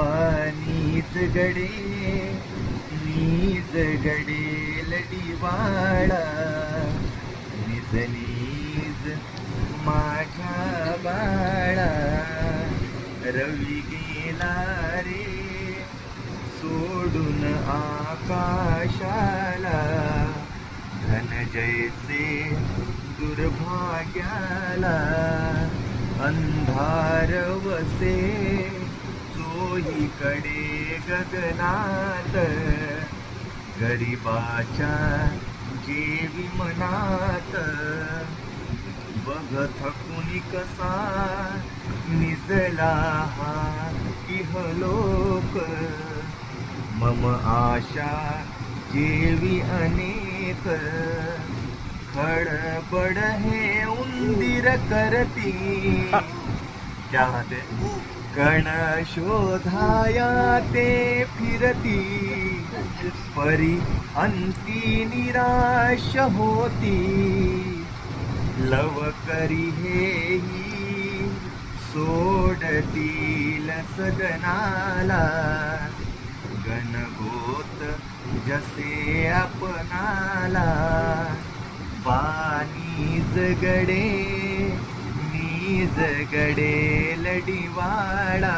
पाणीच गडे नीज गडे लडीवाळा निज नीज माझ्या बाळा रवी गेला रे सोडून आकाशाला धन जैसे दुर्भाग्याला अंधार वसे चोहीकडे गगनात गरिबाच्या जेवी मनात बघ थकुनी कसा निजला हा इहलोक मम आशा जेवी अनेक खडबड हे उंदीर करती क्या हाते कण शोधाया ते फिरती परी अंती निराश होती लव करी हेही सोडतील सदनाला गणगोत जसे आपणाला पाणीज गडे नीज गडे लडीवाळा